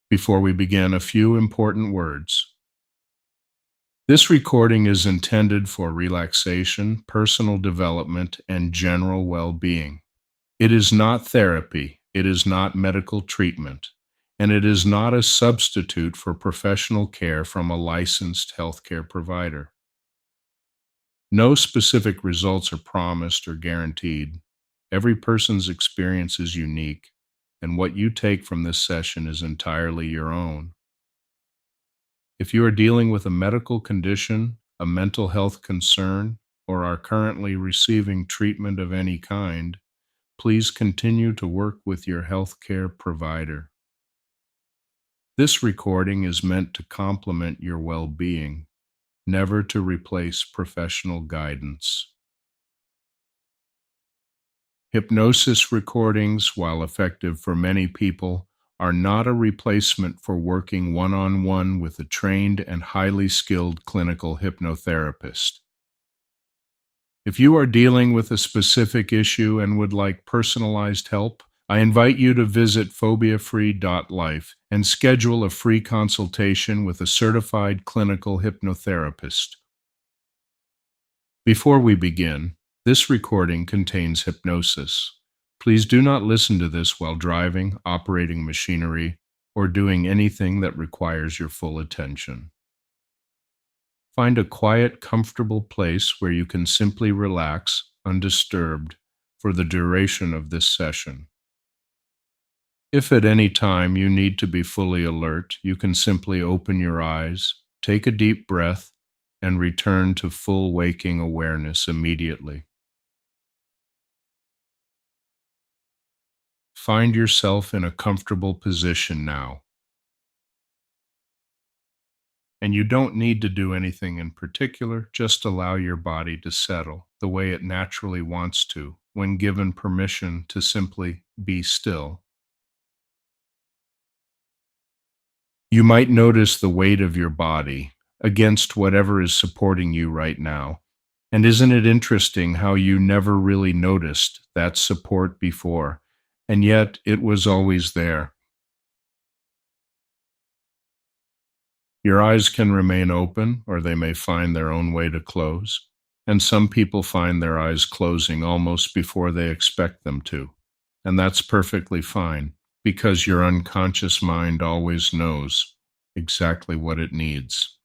Before we begin, a few important words. This recording is intended for relaxation, personal development, and general well-being. It is not therapy, it is not medical treatment, and it is not a substitute for professional care from a licensed healthcare provider. No specific results are promised or guaranteed. Every person's experience is unique, and what you take from this session is entirely your own. If you are dealing with a medical condition, a mental health concern, or are currently receiving treatment of any kind, please continue to work with your healthcare provider. This recording is meant to complement your well-being, never to replace professional guidance. Hypnosis recordings, while effective for many people, are not a replacement for working one-on-one with a trained and highly skilled clinical hypnotherapist. If you are dealing with a specific issue and would like personalized help, I invite you to visit phobiafree.life and schedule a free consultation with a certified clinical hypnotherapist. Before we begin, this recording contains hypnosis. Please do not listen to this while driving, operating machinery, or doing anything that requires your full attention. Find a quiet, comfortable place where you can simply relax, undisturbed, for the duration of this session. If at any time you need to be fully alert, you can simply open your eyes, take a deep breath, and return to full waking awareness immediately. Find yourself in a comfortable position now. And you don't need to do anything in particular, just allow your body to settle the way it naturally wants to when given permission to simply be still. You might notice the weight of your body against whatever is supporting you right now. And isn't it interesting how you never really noticed that support before, and yet it was always there? Your eyes can remain open, or they may find their own way to close, and some people find their eyes closing almost before they expect them to, and that's perfectly fine, because your unconscious mind always knows exactly what it needs.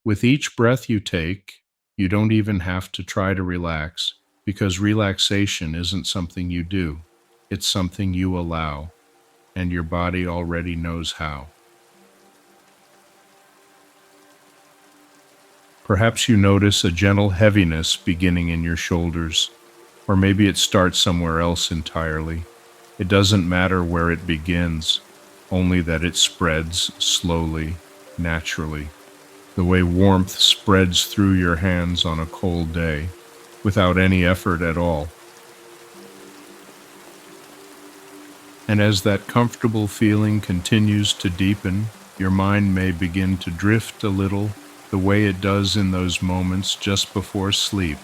With each breath you take, you don't even have to try to relax, because relaxation isn't something you do, it's something you allow, and your body already knows how. Perhaps you notice a gentle heaviness beginning in your shoulders, or maybe it starts somewhere else entirely. It doesn't matter where it begins, only that it spreads slowly, naturally, the way warmth spreads through your hands on a cold day, without any effort at all. And as that comfortable feeling continues to deepen, your mind may begin to drift a little, the way it does in those moments just before sleep,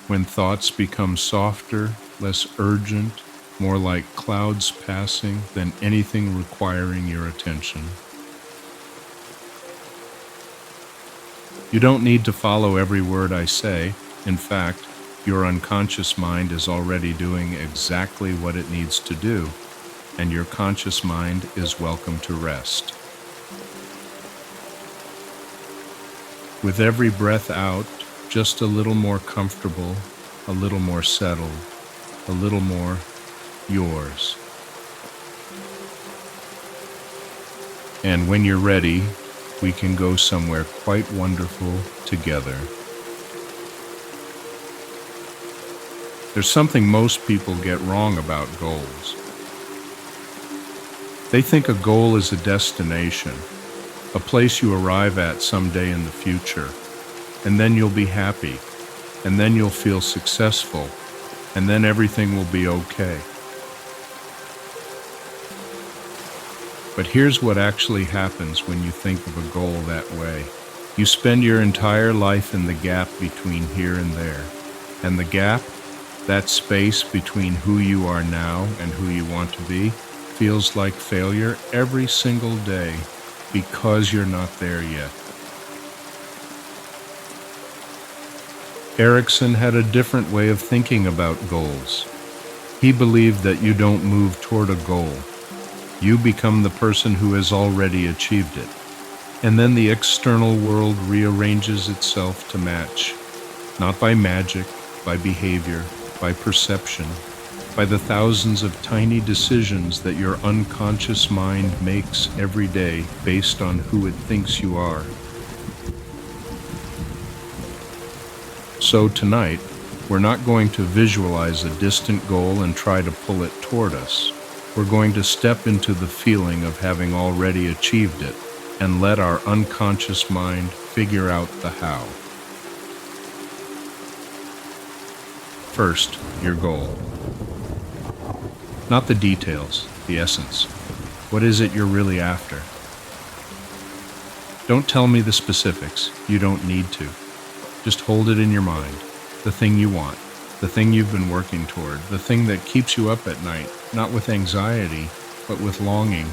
when thoughts become softer, less urgent, more like clouds passing than anything requiring your attention. You don't need to follow every word I say. In fact, your unconscious mind is already doing exactly what it needs to do, and your conscious mind is welcome to rest. With every breath out, just a little more comfortable, a little more settled, a little more yours. And when you're ready, we can go somewhere quite wonderful together. There's something most people get wrong about goals. They think a goal is a destination, a place you arrive at someday in the future, and then you'll be happy, and then you'll feel successful, and then everything will be okay. But here's what actually happens when you think of a goal that way. You spend your entire life in the gap between here and there, and the gap, that space between who you are now and who you want to be, feels like failure every single day because you're not there yet. Erickson had a different way of thinking about goals. He believed that you don't move toward a goal. You become the person who has already achieved it. And then the external world rearranges itself to match, not by magic, by behavior, by perception, by the thousands of tiny decisions that your unconscious mind makes every day based on who it thinks you are. So tonight, we're not going to visualize a distant goal and try to pull it toward us. We're going to step into the feeling of having already achieved it and let our unconscious mind figure out the how. First, your goal. Not the details, the essence. What is it you're really after? Don't tell me the specifics. You don't need to. Just hold it in your mind. The thing you want, the thing you've been working toward, the thing that keeps you up at night, not with anxiety, but with longing.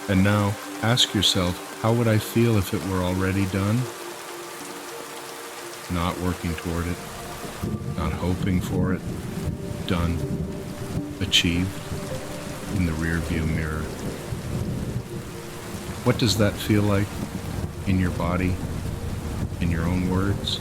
And now, ask yourself, how would I feel if it were already done? Not working toward it, not hoping for it, done, achieved, in the rearview mirror. What does that feel like in your body, in your own words?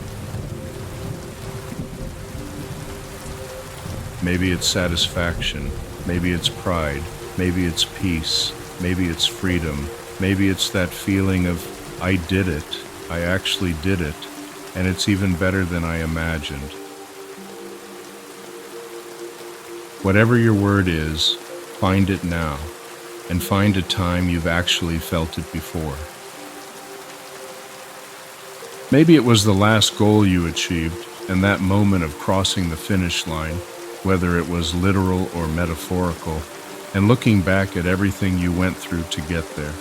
Maybe it's satisfaction, maybe it's pride, maybe it's peace, maybe it's freedom, maybe it's that feeling of, I did it, I actually did it, and it's even better than I imagined. Whatever your word is, find it now, and find a time you've actually felt it before. Maybe it was the last goal you achieved, and that moment of crossing the finish line, whether it was literal or metaphorical, and looking back at everything you went through to get there.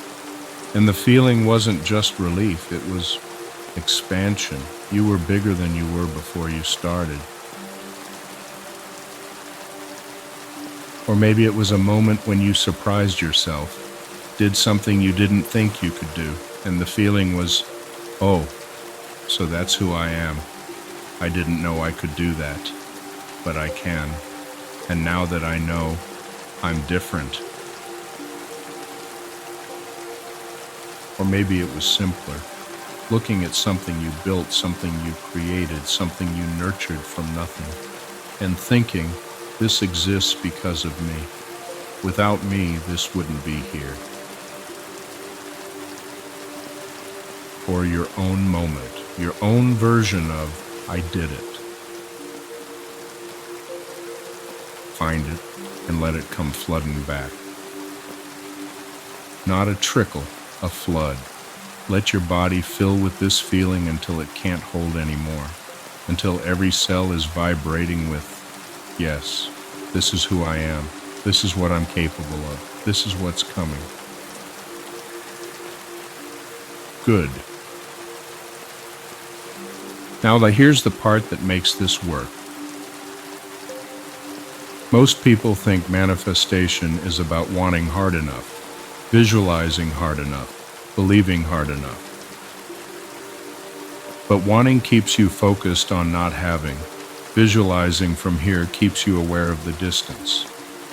And the feeling wasn't just relief, it was expansion. You were bigger than you were before you started. Or maybe it was a moment when you surprised yourself, did something you didn't think you could do, and the feeling was, oh, so that's who I am. I didn't know I could do that, but I can. And now that I know, I'm different. Or maybe it was simpler, looking at something you built, something you created, something you nurtured from nothing, and thinking, this exists because of me. Without me, this wouldn't be here. Or your own moment, your own version of, I did it. Find it and let it come flooding back. Not a trickle, a flood. Let your body fill with this feeling until it can't hold anymore, until every cell is vibrating with, yes, this is who I am. This is what I'm capable of. This is what's coming. Good. Now here's the part that makes this work. Most people think manifestation is about wanting hard enough, visualizing hard enough, believing hard enough. But wanting keeps you focused on not having. Visualizing from here keeps you aware of the distance.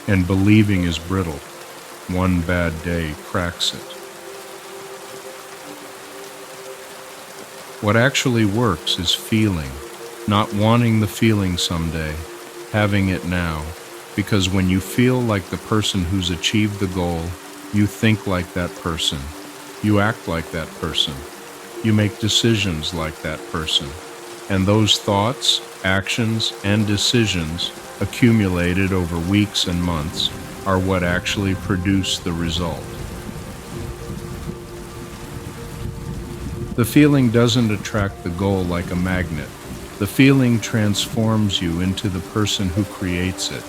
And believing is brittle. One bad day cracks it. What actually works is feeling, not wanting the feeling someday, having it now. Because when you feel like the person who's achieved the goal, you think like that person, you act like that person, you make decisions like that person. And those thoughts, actions, and decisions accumulated over weeks and months are what actually produce the result. The feeling doesn't attract the goal like a magnet. The feeling transforms you into the person who creates it.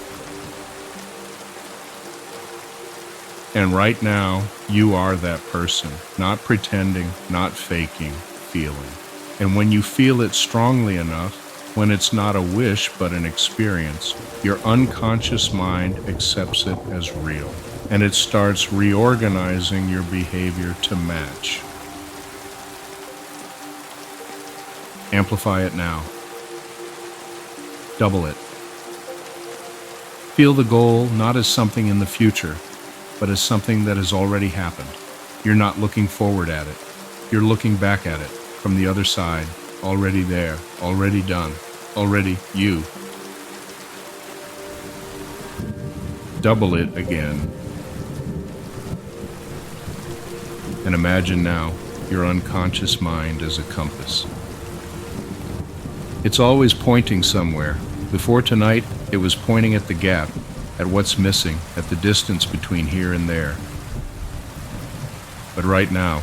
And right now, you are that person, not pretending, not faking, feeling. And when you feel it strongly enough, when it's not a wish but an experience, your unconscious mind accepts it as real, and it starts reorganizing your behavior to match. Amplify it now. Double it. Feel the goal not as something in the future, but as something that has already happened. You're not looking forward at it. You're looking back at it from the other side, already there, already done, already you. Double it again. And imagine now your unconscious mind as a compass. It's always pointing somewhere. Before tonight, it was pointing at the gap, at what's missing, at the distance between here and there. But right now,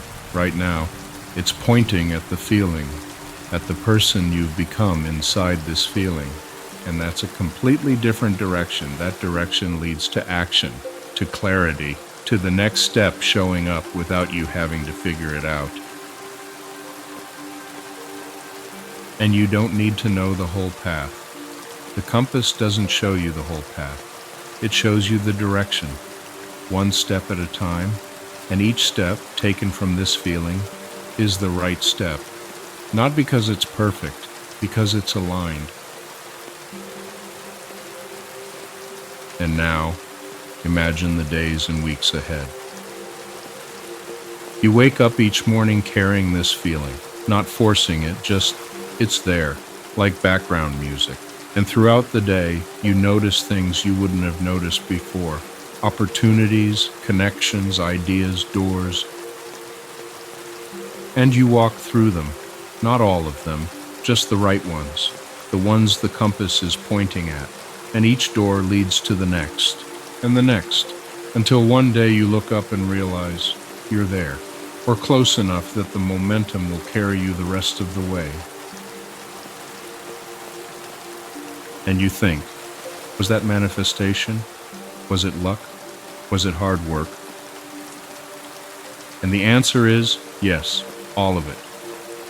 it's pointing at the feeling, at the person you've become inside this feeling. And that's a completely different direction. That direction leads to action, to clarity, to the next step showing up without you having to figure it out. And you don't need to know the whole path. The compass doesn't show you the whole path. It shows you the direction, one step at a time, and each step taken from this feeling is the right step. Not because it's perfect, because it's aligned. And now, imagine the days and weeks ahead. You wake up each morning carrying this feeling, not forcing it, just it's there, like background music. And throughout the day, you notice things you wouldn't have noticed before. Opportunities, connections, ideas, doors. And you walk through them. Not all of them, just the right ones. The ones the compass is pointing at. And each door leads to the next, and the next, until one day you look up and realize you're there, or close enough that the momentum will carry you the rest of the way. And you think, was that manifestation? Was it luck? Was it hard work? And the answer is yes, all of it.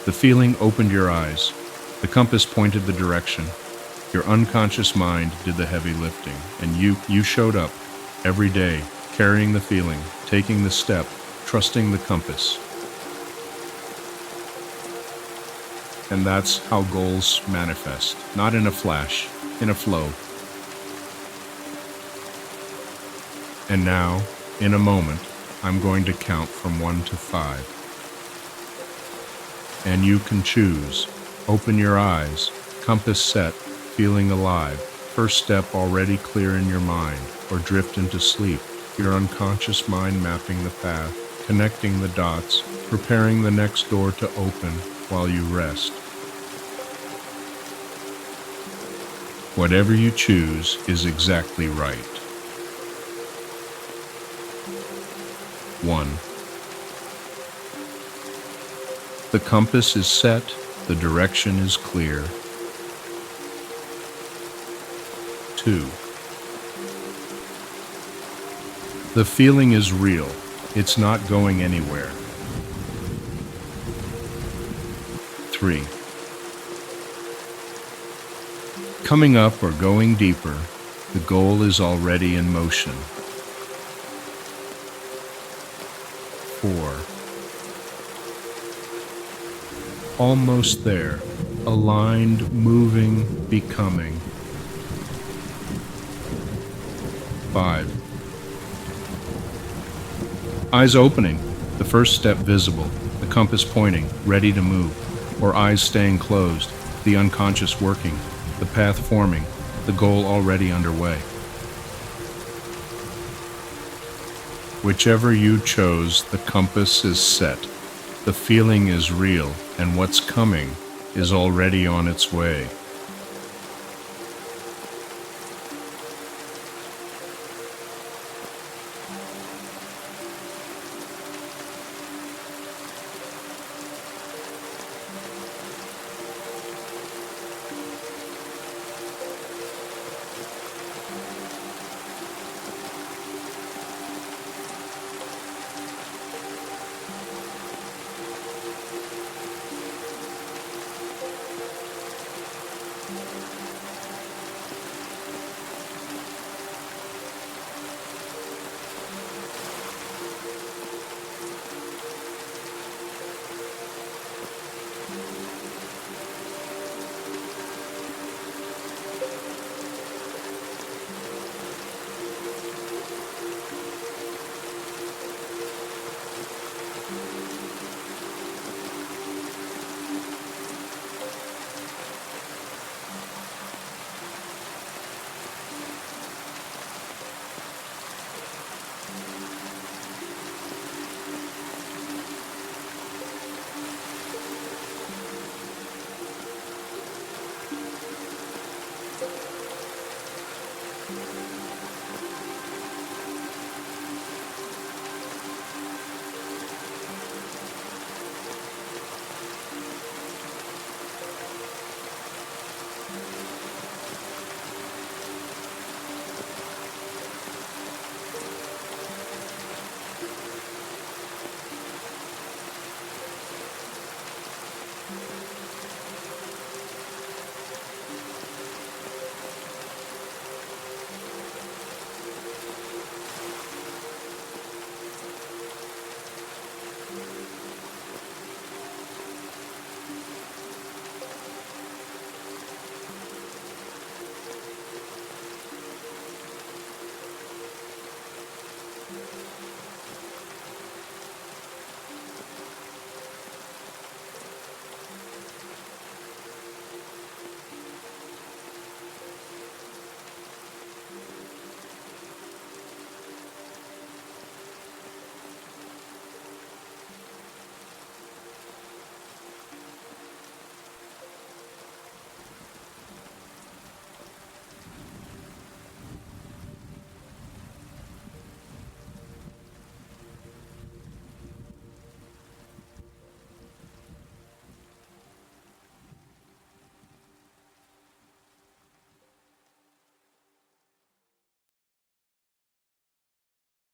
The feeling opened your eyes. The compass pointed the direction. Your unconscious mind did the heavy lifting, and you showed up every day, carrying the feeling, taking the step, trusting the compass. And that's how goals manifest, not in a flash, in a flow. And now, in a moment, I'm going to count from 1 to 5. And you can choose. Open your eyes, compass set, feeling alive, first step already clear in your mind, or drift into sleep, your unconscious mind mapping the path, connecting the dots, preparing the next door to open while you rest. Whatever you choose is exactly right. 1. The compass is set, the direction is clear. 2. The feeling is real. It's not going anywhere. 3. Coming up or going deeper, the goal is already in motion. 4. Almost there, aligned, moving, becoming. 5. Eyes opening, the first step visible, the compass pointing, ready to move, or eyes staying closed, the unconscious working, the path forming, the goal already underway. Whichever you chose, the compass is set, the feeling is real, and what's coming is already on its way.